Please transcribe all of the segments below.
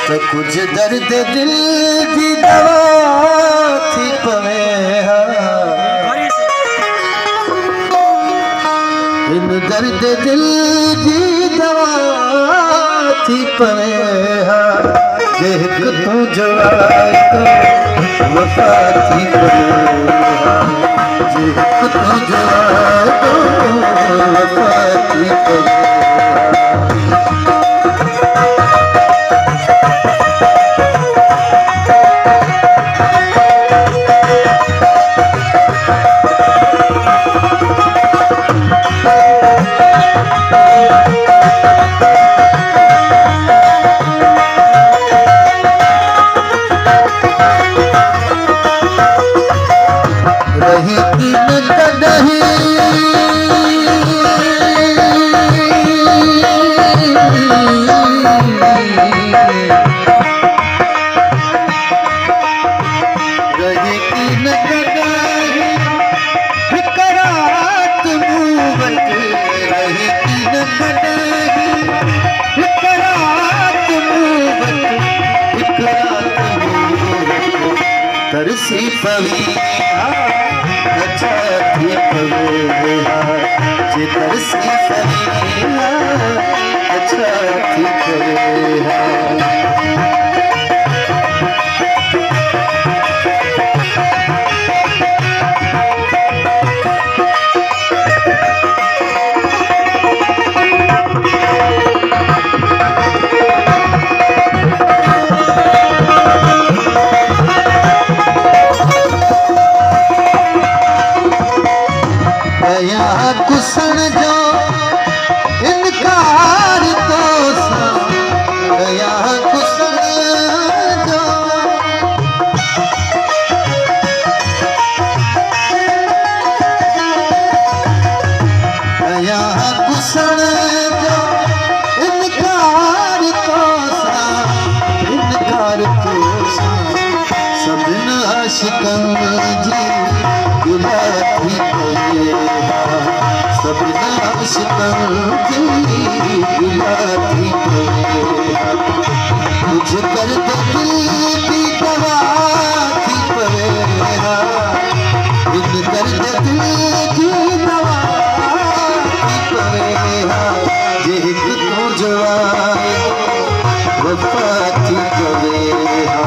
तो कुछ दर्द दिल की दवा थी पवे इन दर्द दिल की दवा थी पवे जेक तू जवाई तो वफा थी पवे जेक तू जवाई तो वफा थी पवे तरसी पवी अच्छा थी पवे जे तरसी पवी अच्छा थी पवे कुसन जो इनकार तो गया कुसन जो गया कुसन जो इनकार तो सबिन आशिकन जी गुलाबी सबिना आशिकन जी गुलाबी मुझ पर दिल की दवा थी पवेरा इन दर्द दिल की दवा थी पवेरा जेक तो जवाई वफा थी पवेरा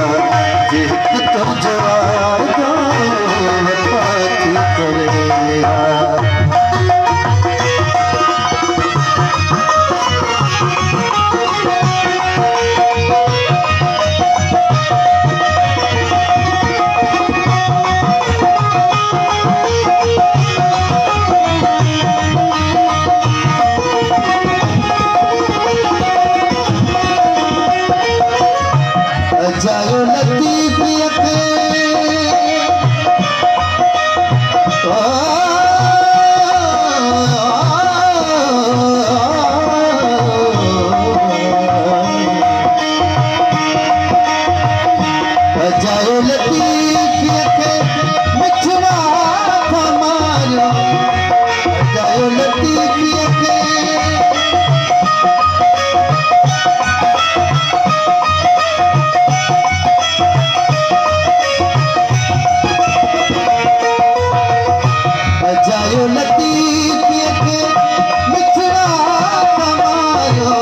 जेक तो जवाई वफा थी पवेरा जायो लतीफ यके जायो लतीफ यके मिठड़ा मारो जायो लतीफ यके जायो लतीफ के मिठड़ा कमायो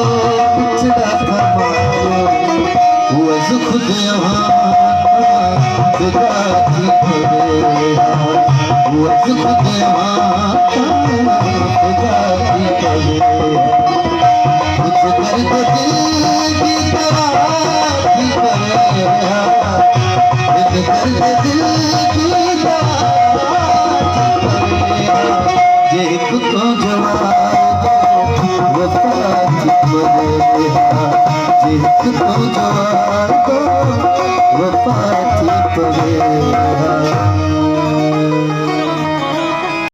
वो खुद यहाँ खुदा की पवे वो खुद यहाँ खुदा की पवे कुछ दर्द दिल की दवा की पवे दर्द दिल की दवा जेक तो जवाई वफा थी पवे इश्क तो जो तो वफा थी पड़े